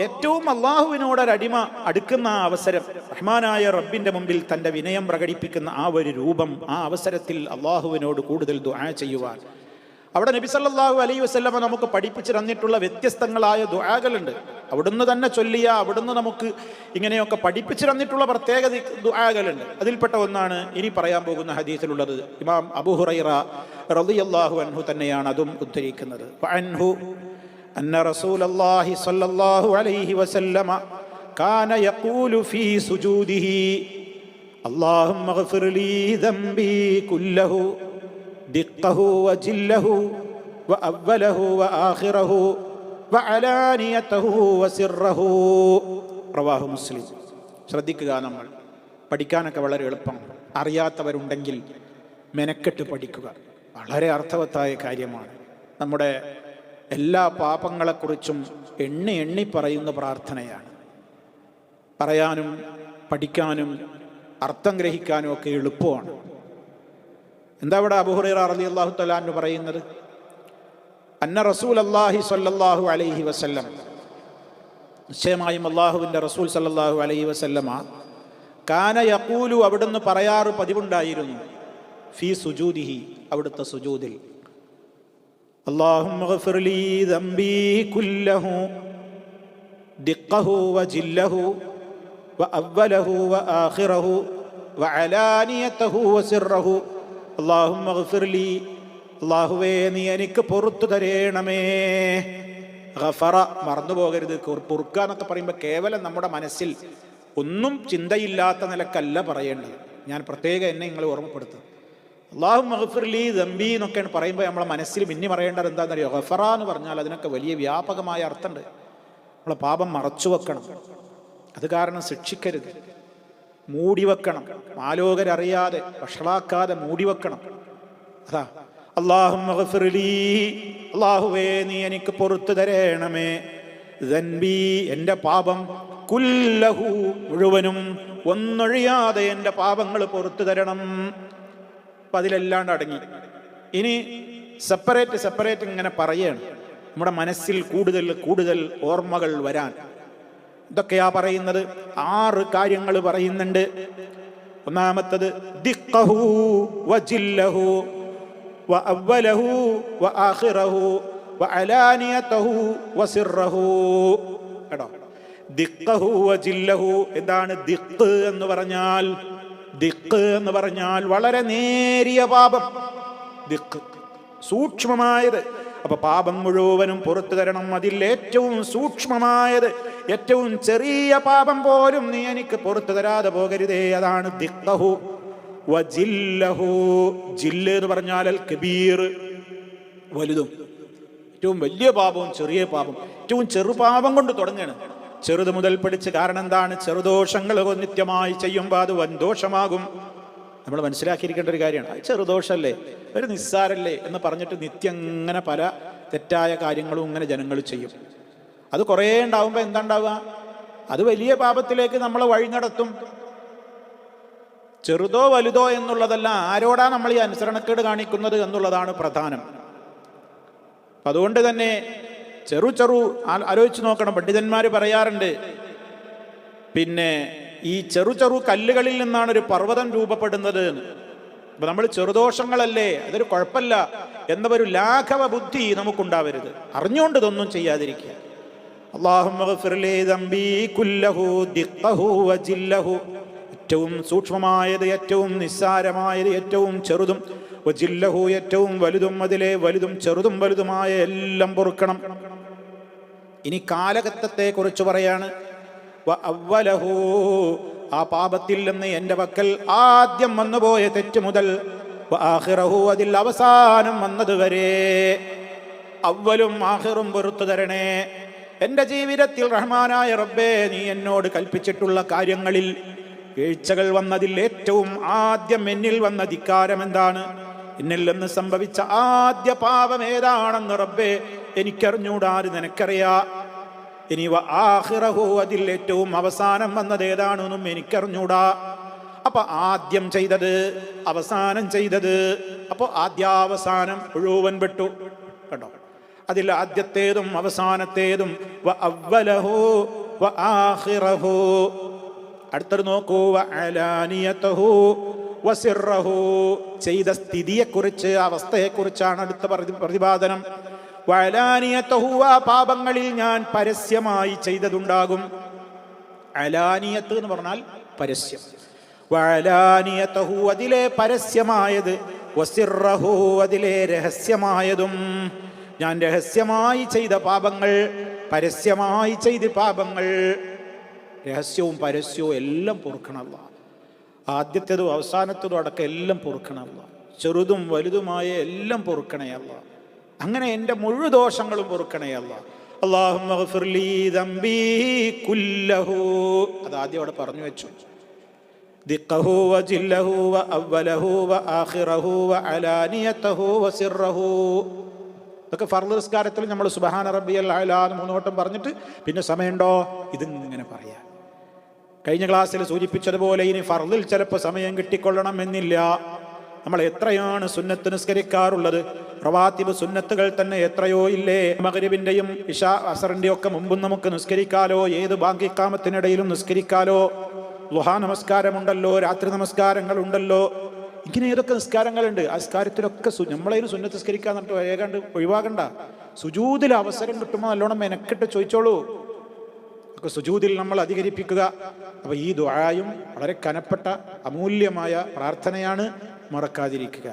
ഏറ്റവും അള്ളാഹുവിനോടൊരടിമ അടുക്കുന്ന ആ അവസരം, റഹ്മാനായ റബ്ബിന്റെ മുമ്പിൽ തൻ്റെ വിനയം പ്രകടിപ്പിക്കുന്ന ആ ഒരു രൂപം, ആ അവസരത്തിൽ അള്ളാഹുവിനോട് കൂടുതൽ ദുആ ചെയ്യുവാൻ. അവിടെ നബി സല്ലല്ലാഹു അലൈഹി വസല്ലമ നമുക്ക് പഠിപ്പിച്ചു തന്നിട്ടുള്ള വ്യത്യസ്തങ്ങളായ ദുആകളുണ്ട്. അവിടുന്ന് തന്നെ ചൊല്ലിയ, അവിടുന്ന് നമുക്ക് ഇങ്ങനെയൊക്കെ പഠിപ്പിച്ചു തന്നിട്ടുള്ള പ്രത്യേക ദുആകളുണ്ട്. അതിൽപ്പെട്ട ഒന്നാണ് ഇനി പറയാൻ പോകുന്ന ഹദീസിലുള്ളത്. ഇമാം അബൂ ഹുറൈറ റളിയല്ലാഹു അൻഹു തന്നെയാണ് അതും ഉദ്ധരിക്കുന്നത്. ഫഅൻഹു അന്ന റസൂലല്ലാഹി സ്വല്ലല്ലാഹു അലൈഹി വസല്ലമ കാന യഖൂലു ഫീ സുജൂദിഹി അല്ലാഹുമ്മഗ്ഫിർ ലീ ദംബി കുല്ലഹു ദിഖ്ഖഹു വജില്ലഹു വഅവ്വലഹു വആഖിറഹു വഅലാനിയതഹു വസിറഹു. റവാഹു മുസ്ലിം. ശ്രദ്ധിക്കുക, നമ്മൾ പഠിക്കാനൊക്കെ വളരെ എളുപ്പം. അറിയാത്തവരുണ്ടെങ്കിൽ മെനക്കെട്ട് പഠിക്കുക. വളരെ അർത്ഥവത്തായ കാര്യമാണ്. നമ്മുടെ എല്ലാ പാപങ്ങളെക്കുറിച്ചും എണ്ണി പറയുന്ന പ്രാർത്ഥനയാണ്. പറയാനും പഠിക്കാനും അർത്ഥം ഗ്രഹിക്കാനും ഒക്കെ എളുപ്പമാണ്. എന്താ ഇവിടെ അബൂ ഹുറൈറ റളിയല്ലാഹു തആല അൻഹു പറയുന്നത്? അന്ന റസൂലല്ലാഹി സ്വല്ലല്ലാഹു അലൈഹി വസല്ലം, നിശ്ചയമായും അല്ലാഹുവിൻ്റെ റസൂൽ സല്ലല്ലാഹു അലൈഹി വസല്ലമ കാന യഖൂലു, അവിടുന്ന് പറയാറ് പതിവുണ്ടായിരുന്നു, ഫീ സുജൂദിഹി, അവിടുത്തെ സുജൂദിൽ, അല്ലാഹുമ്മ ഗ്ഫിർ ലീ ദംബി കുല്ലഹു ദിഖ്ഖഹു വജില്ലഹു വഅവ്വലഹു വആഖിറഹു വഅലാനിയതഹു വസിറഹു അല്ലാഹുമ്മ ഗ്ഫിർ ലീ, അല്ലാഹുവേ നീ എനിക്ക് പൊറുത്തു തരേണമേ. ഗഫറ മറന്നു പോകരുത്. പൊറുക്കുക എന്നൊക്കെ പറയുമ്പോൾ കേവലം നമ്മുടെ മനസ്സിൽ ഒന്നും ചിന്തയില്ലാത്ത നിലക്കല്ല പറയേണ്ടത്. ഞാൻ പ്രത്യേകം എന്നെ നിങ്ങൾ ഓർമ്മപ്പെടുത്തും. അല്ലാഹുമ്മ ഗ്ഫിർ ലീ ദംബി എന്നൊക്കെയാണ് പറയുമ്പോൾ നമ്മളെ മനസ്സിൽ പിന്നെ പറയേണ്ടത് എന്താണെന്നറിയോ? ഗഫറ എന്ന് പറഞ്ഞാൽ അതിനൊക്കെ വലിയ വ്യാപകമായ അർത്ഥമുണ്ട്. നമ്മളെ പാപം മറച്ചു വെക്കണം, അത് കാരണം ശിക്ഷിക്കരുത്, മൂടിവെക്കണം, ആലോകരറിയാതെ വഷളാക്കാതെ മൂടിവെക്കണം. അതാ അല്ലാഹുമ്മ ഗ്ഫിർ ലീ, അല്ലാഹുവേ നീ എനിക്ക് പൊറുത്തു തരേണമേ, ദൻബി എൻ്റെ പാപം, കുല്ലഹു മുഴുവനും, ഒന്നൊഴിയാതെ എൻ്റെ പാപങ്ങൾ പൊറുത്തു തരണം. അപ്പം അതിലെല്ലാണ്ട് അടങ്ങി. ഇനി സെപ്പറേറ്റ് ഇങ്ങനെ പറയാണ്, നമ്മുടെ മനസ്സിൽ കൂടുതൽ ഓർമ്മകൾ വരാൻ. ഇതൊക്കെയാ പറയുന്നത്. 6 കാര്യങ്ങൾ പറയുന്നുണ്ട്. ഒന്നാമത്തത് ദിഖ്ഖഹു വജില്ലഹു വഅവ്വലഹു വആഖിറഹു വഅലാനിയതഹു വസിറഹു. കേട്ടോ, ദിഖ്ഖഹു വജില്ലഹു. എന്താണ് ദിഖ് എന്ന് പറഞ്ഞാൽ? ദിഖ് എന്ന് പറഞ്ഞാൽ വളരെ നേരിയ പാപം. ദിഖ് സൂക്ഷ്മമായത്. അപ്പൊ പാപം മുഴുവനും പുറത്തു തരണം. അതിൽ ഏറ്റവും സൂക്ഷ്മമായത്, ഏറ്റവും ചെറിയ പാപം പോലും നീ എനിക്ക് പുറത്തു തരാതെ പോകരുതേ. അതാണ് ദിഖ്ഖഹു വജില്ലഹു. ജില്ല് എന്ന് പറഞ്ഞാൽ അൽ കബീർ, വലുതും. ഏറ്റവും വലിയ പാപവും ചെറിയ പാപം. ഏറ്റവും ചെറുപാപം കൊണ്ട് തുടങ്ങുകയാണ്, ചെറുത് മുതൽ പഠിച്ച്. കാരണം എന്താണ്? ചെറുദോഷങ്ങൾ നിത്യമായി ചെയ്യുമ്പോൾ അത് വൻദോഷമാകും. നമ്മൾ മനസ്സിലാക്കിയിരിക്കേണ്ട ഒരു കാര്യമാണ്. അത് ചെറുദോഷമല്ലേ, ഒരു നിസ്സാരല്ലേ എന്ന് പറഞ്ഞിട്ട് നിത്യം ഇങ്ങനെ പല തെറ്റായ കാര്യങ്ങളും ഇങ്ങനെ ജനങ്ങൾ ചെയ്യും. അത് കുറേ ഉണ്ടാവുമ്പോൾ എന്താ ഉണ്ടാവുക? അത് വലിയ പാപത്തിലേക്ക് നമ്മൾ വഴി നടത്തും. ചെറുതോ വലുതോ എന്നുള്ളതല്ല, ആരോടാ നമ്മൾ ഈ അനുസരണക്കേട് കാണിക്കുന്നത് എന്നുള്ളതാണ് പ്രധാനം. അപ്പം അതുകൊണ്ട് തന്നെ ചെറു ആലോചിച്ച് നോക്കണം. പണ്ഡിതന്മാർ പറയാറുണ്ട്, പിന്നെ ഈ ചെറു കല്ലുകളിൽ നിന്നാണ് ഒരു പർവ്വതം രൂപപ്പെടുന്നത്. അപ്പൊ നമ്മൾ ചെറുദോഷങ്ങളല്ലേ, അതൊരു കുഴപ്പമില്ല എന്ന ഒരു ലാഘവ ബുദ്ധി നമുക്കുണ്ടാവരുത്. അറിഞ്ഞുകൊണ്ട് ഇതൊന്നും ചെയ്യാതിരിക്കുക. അല്ലാഹുമ്മ ഗ്ഫിർ ലീ ദംബി കുല്ലഹു ദിഖ്ഖഹു വജില്ലഹു. ഏറ്റവും സൂക്ഷ്മമായത്, ഏറ്റവും നിസ്സാരമായത്, ഏറ്റവും ചെറുതും, വജില്ലഹു ഏറ്റവും വലുതും, അതിലെ വലുതും ചെറുതും വലുതുമായ എല്ലാം പൊറുക്കണം. ഇനി കാലഘട്ടത്തെ കുറിച്ച് പറയാണ്. വഅവ്വലഹു, ആ പാപത്തിൽ നിന്ന് എൻ്റെ പക്കൽ ആദ്യം വന്നുപോയ തെറ്റ് മുതൽ, വആഖിറഹു അതിൽ അവസാനം വന്നത് വരെ, അവ്വലും ആഖിറും പൊറുത്തു തരണേ. എൻ്റെ ജീവിതത്തിൽ റഹ്മാനായ റബ്ബേ നീ എന്നോട് കൽപ്പിച്ചിട്ടുള്ള കാര്യങ്ങളിൽ വീഴ്ചകൾ വന്നതിൽ ഏറ്റവും ആദ്യം എന്നിൽ വന്ന ധിക്കാരം എന്താണ്? എന്നിൽ നിന്ന് സംഭവിച്ച ആദ്യ പാപം ഏതാണെന്ന് റബ്ബേ എനിക്കറിഞ്ഞൂടാതെ നിനക്കറിയാ. ഇനി വആഖിറഹു അതിൽ ഏറ്റവും അവസാനം വന്നത് ഏതാണെന്നും എനിക്കറിഞ്ഞൂടാ. അപ്പൊ ആദ്യം ചെയ്തത്, അവസാനം ചെയ്തത്, അപ്പോൾ ആദ്യാവസാനം മുഴുവൻ പെട്ടു. കേട്ടോ, അതിൽ ആദ്യത്തേതും അവസാനത്തേതും വ അവ്വലഹു വ ആഖിറഹു. അടുത്തത് നോക്കൂ, വ അലാനിയതഹു വ സിർറഹു. ചെയ്ത സ്ഥിതിയെക്കുറിച്ച്, അവസ്ഥയെക്കുറിച്ചാണ് അടുത്ത പ്രതിപാദനം. വ അലാനിയതഹു, ആ പാപങ്ങളിൽ ഞാൻ പരസ്യമായി ചെയ്തതുണ്ടാകും. അലാനിയത്ത് എന്ന് പറഞ്ഞാൽ പരസ്യം. വഅലാനിയതഹു, അതിലെ പരസ്യമായത്. വസിർറഹു, അതിലെ രഹസ്യമായതും. ഞാൻ രഹസ്യമായി ചെയ്ത പാപങ്ങൾ, പരസ്യമായി ചെയ്ത പാപങ്ങൾ, രഹസ്യവും പരസ്യവും എല്ലാം പൊറുക്കണം അല്ലാഹ്. ആദ്യത്തേതും അവസാനത്തേതും അടക്കം എല്ലാം പൊറുക്കണം അല്ലാഹ്. ചെറുതും വലുതുമായ എല്ലാം പൊറുക്കണേ അല്ലാഹ്. അങ്ങനെ എൻ്റെ മുഴുവൻ ദോഷങ്ങളും പൊറുക്കണേ അല്ലാഹ്. അല്ലാഹുമ്മ ഗ്ഫിർ ലീ ദംബി കുല്ലഹു. അതാദ്യം അവിടെ പറഞ്ഞു വെച്ചു. ദിഖഹു വജില്ലഹു വഅവ്വലഹു വആഖിറഹു വഅലാനിയതഹു വസിർറഹു. ഇതൊക്കെ ഫർള് നിസ്കാരത്തിൽ നമ്മൾ സുബ്ഹാന റബ്ബിയൽ അഅ്ലാ 3 വട്ടം പറഞ്ഞിട്ട് പിന്നെ സമയമുണ്ടോ ഇതിങ്ങനെ പറയാം. കഴിഞ്ഞ ക്ലാസ്സിൽ സൂചിപ്പിച്ചതുപോലെ ഇനി ഫർളിൽ ചിലപ്പോൾ സമയം കിട്ടിക്കൊള്ളണം എന്നില്ല. നമ്മൾ എത്രയാണ് സുന്നത്ത് നിസ്കരിക്കാറുള്ളത്? റവാത്തിബ് സുന്നത്തുകൾ തന്നെ എത്രയോ ഇല്ലേ? മഗ്രിബിന്റെയും ഇശാ അസറിന്റെയും ഒക്കെ മുമ്പും നമുക്ക് നിസ്കരിക്കാലോ, ഏത് ബാങ്കിക്കാമത്തിനിടയിലും നിസ്കരിക്കാലോ. ളുഹാ നമസ്കാരമുണ്ടല്ലോ, രാത്രി നമസ്കാരങ്ങളുണ്ടല്ലോ, ഇങ്ങനെ ഏതൊക്കെ നിസ്കാരങ്ങളുണ്ട്. ആ നിസ്കാരത്തിലൊക്കെ നമ്മളതിന് സുന്നത്ത് നിസ്കരിക്കാൻ എന്നിട്ട് ഏകാണ്ട് ഒഴിവാകണ്ട. സുജൂദിൽ അവസരം കിട്ടുമ്പോൾ നല്ലോണം മെനക്കെട്ട് ചോദിച്ചോളൂ. ഒക്കെ സുജൂദിൽ നമ്മൾ അധികരിപ്പിക്കുക. അപ്പോൾ ഈ ദുആയും വളരെ കനപ്പെട്ട അമൂല്യമായ പ്രാർത്ഥനയാണ്, മറക്കാതിരിക്കുക.